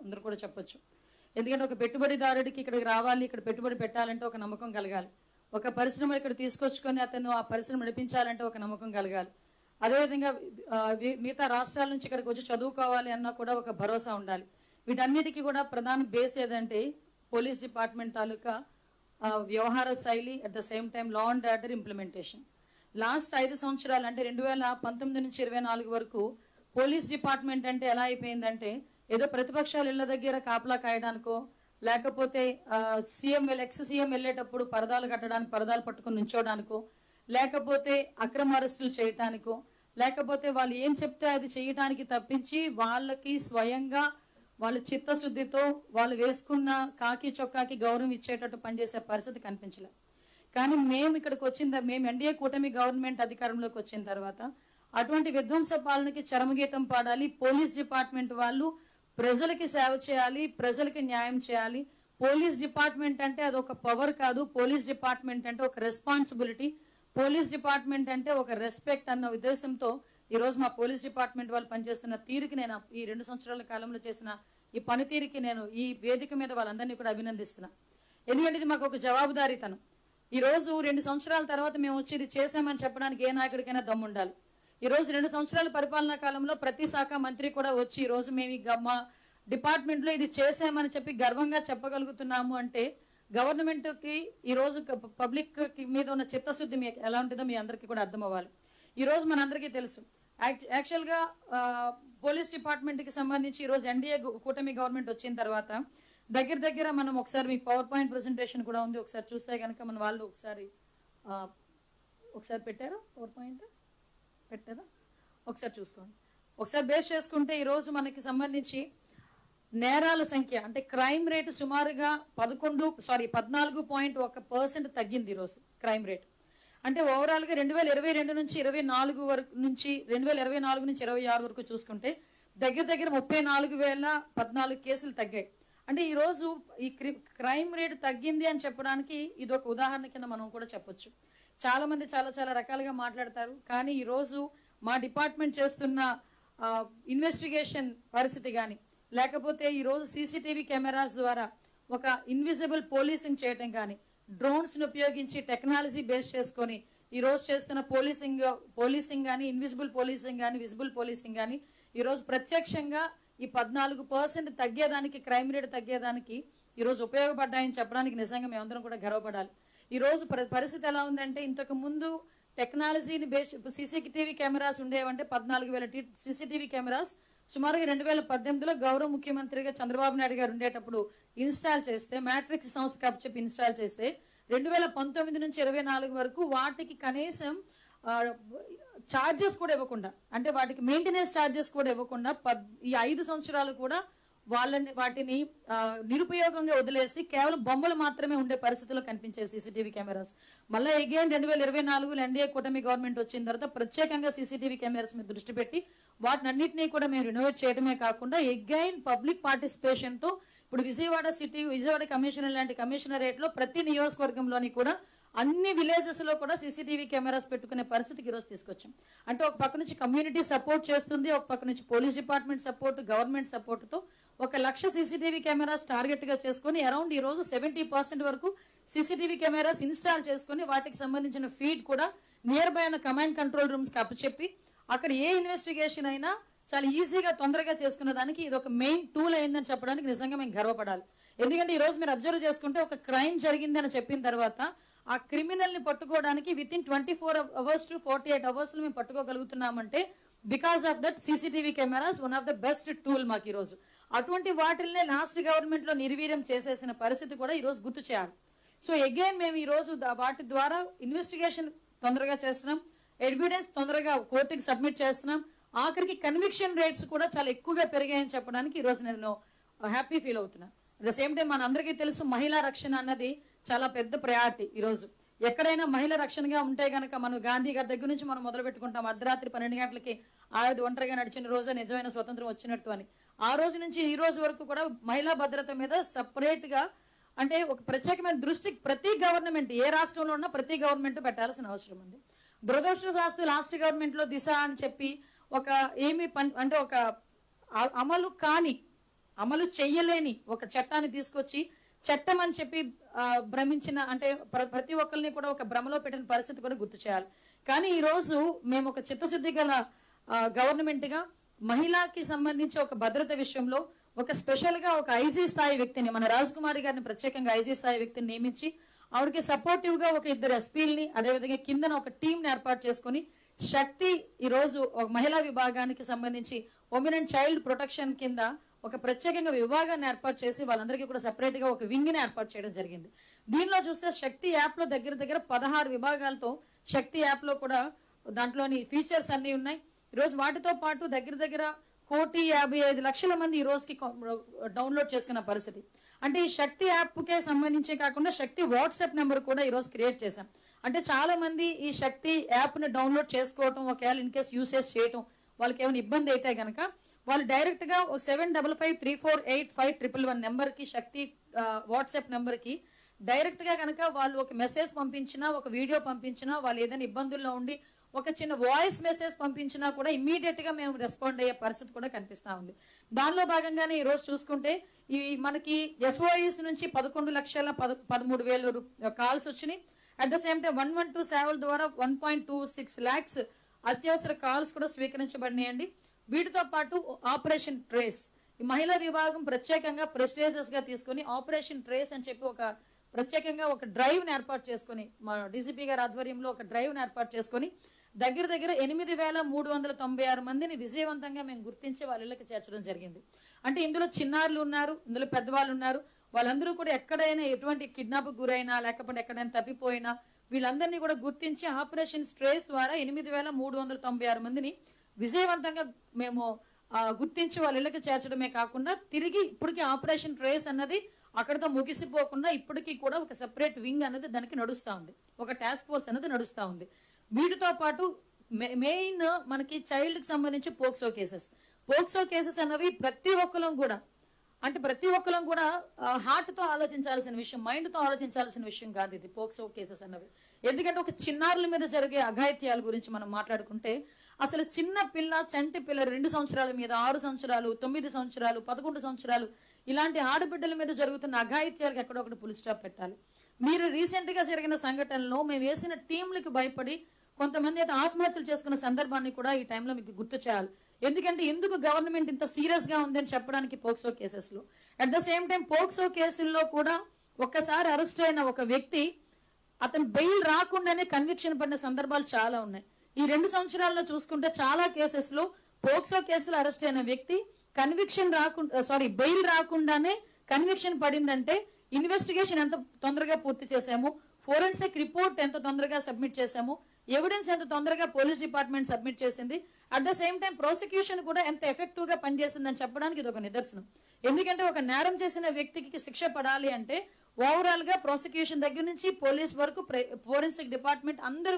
అందరూ కూడా చెప్పొచ్చు. ఎందుకంటే ఒక పెట్టుబడిదారుడికి ఇక్కడికి రావాలి, ఇక్కడ పెట్టుబడి పెట్టాలంటే ఒక నమ్మకం కలగాలి. ఒక పరిశ్రమ ఇక్కడ తీసుకొచ్చుకొని అతను ఆ పరిశ్రమ నడిపించాలంటే ఒక నమ్మకం కలగాలి. అదేవిధంగా మిగతా రాష్ట్రాల నుంచి ఇక్కడికి వచ్చి చదువుకోవాలి అన్నా కూడా ఒక భరోసా ఉండాలి. వీటన్నిటికీ కూడా ప్రధాన బేస్ ఏదంటే పోలీస్ డిపార్ట్మెంట్ తాలూకా వ్యవహార శైలి, at the same time law and order implementation. Last 5 సంవత్సరాలు అంటే 2019 నుంచి 24 వరకు పోలీస్ డిపార్ట్మెంట్ అంటే ఎలా అయిపోయిందంటే ఏదో ప్రతిపక్షాలు ఇళ్ల దగ్గర కాపలా కాయడానికో, లేకపోతే ఎక్స్ సీఎం వెళ్ళేటప్పుడు పరదాలు కట్టడానికి పరదాలు పట్టుకుని నుంచోడానికో, లేకపోతే అక్రమ అరెస్టులు చేయటానికో, లేకపోతే వాళ్ళు ఏం చెప్తే అది చేయటానికి తప్పించి వాళ్ళకి స్వయంగా వాళ్ళ చిత్తశుద్ధితో వాళ్ళు వేసుకున్న కాకి చొక్కాకి గౌరవం ఇచ్చేటట్టు పనిచేసే పరిస్థితి కనిపించలేదు. కానీ మేము ఇక్కడికి మేము ఎన్డీఏ కూటమి గవర్నమెంట్ అధికారంలోకి వచ్చిన తర్వాత అటువంటి విధ్వంస పాలనకి చరమగీతం పాడాలి. పోలీస్ డిపార్ట్మెంట్ వాళ్ళు ప్రజలకి సేవ చేయాలి, ప్రజలకి న్యాయం చేయాలి. పోలీస్ డిపార్ట్మెంట్ అంటే అదొక పవర్ కాదు, పోలీస్ డిపార్ట్మెంట్ అంటే ఒక రెస్పాన్సిబిలిటీ, పోలీస్ డిపార్ట్మెంట్ అంటే ఒక రెస్పెక్ట్ అన్న ఉద్దేశంతో ఈ రోజు మా పోలీస్ డిపార్ట్మెంట్ వాళ్ళు పనిచేస్తున్న తీరుకి నేను ఈ 2 సంవత్సరాల కాలంలో చేసిన ఈ పనితీరుకి నేను ఈ వేదిక మీద వాళ్ళందరినీ కూడా అభినందిస్తున్నా. ఎందుకంటే ఇది మాకు ఒక జవాబుదారీతనం. ఈ రోజు 2 సంవత్సరాల తర్వాత మేము వచ్చి ఇది చేశామని చెప్పడానికి ఏ నాయకుడికైనా దమ్ము ఉండాలి. ఈ రోజు 2 సంవత్సరాల పరిపాలనా కాలంలో ప్రతి శాఖ మంత్రి కూడా వచ్చి ఈ రోజు మేము మా డిపార్ట్మెంట్ లో ఇది చేశామని చెప్పి గర్వంగా చెప్పగలుగుతున్నాము అంటే గవర్నమెంట్ కి ఈ రోజు పబ్లిక్ మీద ఉన్న చిత్తశుద్ధి మీకు ఎలా ఉంటుందో మీ అందరికీ కూడా అర్థం అవ్వాలి. ఈ రోజు మనందరికీ తెలుసు యాక్చువల్ గా పోలీస్ డిపార్ట్మెంట్ కి సంబంధించి ఈ రోజు ఎన్డీఏ కూటమి గవర్నమెంట్ వచ్చిన తర్వాత దగ్గర మనం ఒకసారి మీకు పవర్ పాయింట్ ప్రెజెంటేషన్ కూడా ఉంది, ఒకసారి చూస్తే కనుక మన వాళ్ళు ఒకసారి పెట్టారు, పవర్ పాయింట్ పెట్టారా, ఒకసారి చూసుకోండి. ఒకసారి బేస్ చేసుకుంటే ఈ రోజు మనకి సంబంధించి నేరాల సంఖ్య అంటే క్రైమ్ రేటు సుమారుగా 14.1% తగ్గింది ఈరోజు క్రైమ్ రేట్. అంటే ఓవరాల్ గా 2022 నుంచి 24 వరకు నుంచి 2024 నుంచి 26 వరకు చూసుకుంటే దగ్గర 34,014 కేసులు తగ్గాయి. అంటే ఈ రోజు ఈ క్రైమ్ రేటు తగ్గింది అని చెప్పడానికి ఇది ఒక ఉదాహరణ కింద మనం కూడా చెప్పొచ్చు. చాలా మంది చాలా రకాలుగా మాట్లాడతారు, కానీ ఈ రోజు మా డిపార్ట్మెంట్ చేస్తున్న ఇన్వెస్టిగేషన్ పరిస్థితి కానీ, లేకపోతే ఈ రోజు సీసీటీవీ కెమెరాస్ ద్వారా ఒక ఇన్విజిబుల్ పోలీసింగ్ చేయటం కానీ, డ్రోన్స్ ను ఉపయోగించి టెక్నాలజీ బేస్ చేసుకొని ఈ రోజు చేస్తున్న పోలీసింగ్ కానీ, ఇన్విజిబుల్ పోలీసింగ్ కానీ, విజిబుల్ పోలీసింగ్ కానీ ఈ రోజు ప్రత్యక్షంగా ఈ 14% తగ్గేదానికి, క్రైమ్ రేట్ తగ్గేదానికి ఈ రోజు ఉపయోగపడ్డాయని చెప్పడానికి నిజంగా మేమందరం కూడా గర్వపడాలి. ఈ రోజు పరిస్థితి ఎలా ఉందంటే ఇంతకు ముందు టెక్నాలజీని బేస్ సీసీటీవీ కెమెరాస్ ఉండేవంటే 14,000 సీసీటీవీ కెమెరాస్ సుమారుగా 2018లో గౌరవ ముఖ్యమంత్రిగా చంద్రబాబు నాయుడు గారు ఉండేటప్పుడు ఇన్స్టాల్ చేస్తే, మ్యాట్రిక్స్ సంస్థకి అప్పచెప్పి ఇన్స్టాల్ చేస్తే 2019 నుంచి 24 వరకు వాటికి కనీసం ఛార్జెస్ కూడా ఇవ్వకుండా, అంటే వాటికి మెయింటెనెన్స్ ఛార్జెస్ కూడా ఇవ్వకుండా ఈ 5 సంవత్సరాలు కూడా వాటిని నిరుపయోగంగా వదిలేసి కేవలం బొమ్మలు మాత్రమే ఉండే పరిస్థితుల్లో కనిపించేవి సీసీటీవీ కెమెరాస్. మళ్ళీ అగైన్ 2024లో ఎన్డీఏ కూటమి గవర్నమెంట్ వచ్చిన తర్వాత ప్రత్యేకంగా సీసీటీవీ కెమెరాస్ మీద దృష్టి పెట్టి వాటిని అన్నింటినీ కూడా మేము రినోవేట్ చేయడమే కాకుండా అగైన్ పబ్లిక్ పార్టిసిపేషన్ తో ఇప్పుడు విజయవాడ కమిషనర్ లాంటి కమిషనరేట్ లో ప్రతి నియోజకవర్గంలోని కూడా అన్ని విలేజెస్ లో కూడా సీసీటీవీ కెమెరాస్ పెట్టుకునే పరిస్థితికి ఈరోజు తీసుకొచ్చాం. అంటే ఒక పక్క నుంచి కమ్యూనిటీ సపోర్ట్ చేస్తుంది, ఒక పక్క నుంచి police department support, government support తో 1,00,000 సీసీటీవీ కెమెరాస్ టార్గెట్ గా చేసుకుని అరౌండ్ ఈ రోజు 70% వరకు సీసీటీవీ కెమెరాస్ ఇన్స్టాల్ చేసుకుని వాటికి సంబంధించిన ఫీడ్ కూడా నియర్ బై ఉన్న కమాండ్ కంట్రోల్ రూమ్స్ కి అప్పచెప్పి అక్కడ ఏ ఇన్వెస్టిగేషన్ అయినా చాలా ఈజీగా తొందరగా చేసుకునే దానికి ఇది ఒక మెయిన్ టూల్ అయిందని చెప్పడానికి నిజంగా మేము గర్వపడాలి. ఎందుకంటే ఈ రోజు మీరు అబ్జర్వ్ చేసుకుంటే ఒక క్రైమ్ జరిగిందని చెప్పిన తర్వాత ఆ క్రిమినల్ ని పట్టుకోవడానికి within 24 hours to 48 hours మేము పట్టుకోగలుగుతున్నామంటే because of that CCTV cameras one of the best tool మాకు ఈ రోజు. అటువంటి వాటిల్నే లాస్ట్ గవర్నమెంట్ లో నిర్వీర్యం చేసేసిన పరిస్థితి కూడా ఈ రోజు గుర్తు చేయాలి. సో అగైన్ మేము ఈ రోజు వాటి ద్వారా ఇన్వెస్టిగేషన్ తొందరగా చేస్తున్నాం, ఎవిడెన్స్ తొందరగా కోర్టుకి సబ్మిట్ చేస్తున్నాం, ఆఖరికి కన్విక్షన్ రేట్స్ కూడా చాలా ఎక్కువగా పెరిగాయని చెప్పడానికి ఈ రోజు నేను హ్యాపీ ఫీల్ అవుతున్నాను. అట్ ద సేమ్ టైం మన అందరికీ తెలుసు మహిళా రక్షణ అన్నది చాలా పెద్ద ప్రయారిటీ. ఈ రోజు ఎక్కడైనా మహిళా రక్షణగా ఉంటే గనక మనం గాంధీ గారి దగ్గర నుంచి మనం మొదలు పెట్టుకుంటాం. అర్ధరాత్రి 12 గంటలకి ఆయుధ ఒంటరిగా నడిచిన రోజే నిజమైన స్వతంత్రం వచ్చినట్టు అని. ఆ రోజు నుంచి ఈ రోజు వరకు కూడా మహిళా భద్రత మీద సపరేట్ గా అంటే ఒక ప్రత్యేకమైన దృష్టి ప్రతి గవర్నమెంట్, ఏ రాష్ట్రంలో ఉన్నా ప్రతి గవర్నమెంట్ పెట్టాల్సిన అవసరం ఉంది. దురదృష్టవశాస్తు లాస్ట్ గవర్నమెంట్ లో దిశ అని చెప్పి ఒక ఏమి అంటే ఒక అమలు కాని అమలు చెయ్యలేని ఒక చట్టాన్ని తీసుకొచ్చి చట్టం అని చెప్పి భ్రమించిన అంటే ప్రతి ఒక్కరిని కూడా ఒక భ్రమలో పెట్టిన పరిస్థితి కూడా గుర్తు చేయాలి. కానీ ఈ రోజు మేము ఒక చిత్తశుద్ధి గల గవర్నమెంట్ గా మహిళకి సంబంధించి ఒక భద్రత విషయంలో ఒక స్పెషల్ గా ఒక ఐజీ స్థాయి వ్యక్తిని మన రాజకుమారి గారిని ప్రత్యేకంగా ఐజీ స్థాయి వ్యక్తిని నియమించి ఆవిడకి సపోర్టివ్ గా ఒక 2 ఎస్పీలని అదేవిధంగా కిందన ఒక టీం ని ఏర్పాటు చేసుకుని శక్తి ఈ రోజు మహిళా విభాగానికి సంబంధించి ఉమెన్ అండ్ చైల్డ్ ప్రొటెక్షన్ కింద ఒక ప్రత్యేకంగా విభాగాన్ని ఏర్పాటు చేసి వాళ్ళందరికీ కూడా సెపరేట్ గా ఒక వింగ్ ని ఏర్పాటు చేయడం జరిగింది. దీనిలో చూస్తే శక్తి యాప్ లో దగ్గర 16 విభాగాలతో శక్తి యాప్ లో కూడా దాంట్లోని ఫీచర్స్ అన్ని ఉన్నాయి. ఈ రోజు వాటితో పాటు దగ్గర 1,55,00,000 మంది ఈ రోజుకి డౌన్లోడ్ చేసుకున్న పరిస్థితి. అంటే ఈ శక్తి యాప్ కే సంబంధించి కాకుండా శక్తి వాట్సాప్ నెంబర్ కూడా ఈ రోజు క్రియేట్ చేశాం. అంటే చాలా మంది ఈ శక్తి యాప్ ని డౌన్లోడ్ చేసుకోవటం ఒకవేళ ఇన్ కేస్ యూసేజ్ చేయటం వాళ్ళకి ఏమైనా ఇబ్బంది అయితే గనక వాళ్ళు డైరెక్ట్ గా 7553485111 నెంబర్ కి శక్తి వాట్సాప్ నెంబర్ కి డైరెక్ట్ గా కనుక వాళ్ళు ఒక మెసేజ్ పంపించినా ఒక వీడియో పంపించినా వాళ్ళు ఏదైనా ఇబ్బందుల్లో ఉండి ఒక చిన్న వాయిస్ మెసేజ్ పంపించినా కూడా ఇమ్మీడియట్ గా మేము రెస్పాండ్ అయ్యే పరిస్థితి కూడా కనిపిస్తా ఉంది. దానిలో భాగంగానే ఈ రోజు చూసుకుంటే ఈ మనకి SOS నుంచి 11,13,000 కాల్స్ వచ్చినాయి. అట్ ద సేమ్ టైం 112 సేవల ద్వారా 1.26 lakhs అత్యవసర కాల్స్ కూడా స్వీకరించబడినాయండి. వీటితో పాటు ఆపరేషన్ ట్రేస్ ఈ మహిళా విభాగం ప్రత్యేకంగా ప్రెస్టేజియస్ గా తీసుకుని ఆపరేషన్ ట్రేస్ అని చెప్పి ఒక ప్రత్యేకంగా ఒక డ్రైవ్ ని ఏర్పాటు చేసుకుని మా డీసీపీ గారి ఆధ్వర్యంలో ఒక డ్రైవ్ ని ఏర్పాటు చేసుకుని దగ్గర 8,396 మందిని విజయవంతంగా మేము గుర్తించి వాళ్ళ ఇళ్ళకి చేర్చడం జరిగింది. అంటే ఇందులో చిన్నారులు ఉన్నారు, ఇందులో పెద్దవాళ్ళు ఉన్నారు. వాళ్ళందరూ కూడా ఎక్కడైనా ఎటువంటి కిడ్నాప్ గురైనా లేకపోతే ఎక్కడైనా తప్పిపోయినా వీళ్ళందరినీ కూడా గుర్తించి ఆపరేషన్ ట్రేస్ ద్వారా 8,396 మందిని విజయవంతంగా మేము గుర్తించి వాళ్ళ ఇళ్ళకి చేర్చడమే కాకుండా తిరిగి ఇప్పటికీ ఆపరేషన్ ట్రేస్ అన్నది అక్కడతో ముగిసిపోకుండా ఇప్పటికీ కూడా ఒక సెపరేట్ వింగ్ అనేది దానికి నడుస్తా ఉంది, ఒక టాస్క్ ఫోర్స్ అనేది నడుస్తా ఉంది. వీటితో పాటు మెయిన్ మనకి చైల్డ్ కి సంబంధించి పోక్సో కేసెస్ అన్నవి ప్రతి ఒక్కరం కూడా హార్ట్ తో ఆలోచించాల్సిన విషయం, మైండ్ తో ఆలోచించాల్సిన విషయం కాదు ఇది పోక్సో కేసెస్ అన్నవి. ఎందుకంటే ఒక చిన్నారుల మీద జరిగే అఘాయిత్యాల గురించి మనం మాట్లాడుకుంటే అసలు చిన్న పిల్ల చంటి పిల్ల 2 సంవత్సరాల మీద 6 సంవత్సరాలు 9 సంవత్సరాలు 11 సంవత్సరాలు ఇలాంటి ఆడబిడ్డల మీద జరుగుతున్న అఘాయిత్యాలకు ఎక్కడొకటి పులి స్టాప్ పెట్టాలి. మీరు రీసెంట్ గా జరిగిన సంఘటనలో మేము వేసిన టీంలకు భయపడి కొంతమంది అయితే ఆత్మహత్యలు చేసుకున్న సందర్భాన్ని కూడా ఈ టైంలో మీకు గుర్తు చేయాలి. ఎందుకంటే ఎందుకు గవర్నమెంట్ ఇంత సీరియస్ గా ఉందని చెప్పడానికి పోక్సో కేసెస్ లో at the same time POCSO కేసుల్లో కూడా ఒక్కసారి అరెస్ట్ అయిన ఒక వ్యక్తి అతను బెయిల్ రాకుండానే కన్విక్షన్ పడిన సందర్భాలు చాలా ఉన్నాయి. ఈ 2 సంవత్సరాల్లో చూసుకుంటే చాలా కేసెస్ లో పోక్సో కేసులో అరెస్ట్ అయిన వ్యక్తి బెయిల్ రాకుండానే కన్విక్షన్ పడిందంటే ఇన్వెస్టిగేషన్ ఎంత తొందరగా పూర్తి చేశాము, ఫోరెన్సిక్ రిపోర్ట్ ఎంత తొందరగా సబ్మిట్ చేశాము, ఎవిడెన్స్ ఎంత తొందరగా పోలీస్ డిపార్ట్మెంట్ సబ్మిట్ చేసింది, at the same time prosecution కూడా ఎంత ఎఫెక్టివ్ గా పనిచేసిందని చెప్పడానికి ఇది ఒక నిదర్శనం. ఎందుకంటే ఒక నేరం చేసిన వ్యక్తికి శిక్ష పడాలి అంటే ఓవరాల్ గా ప్రాసిక్యూషన్ దగ్గర నుంచి పోలీస్ వరకు ఫోరెన్సిక్ డిపార్ట్మెంట్ అందరూ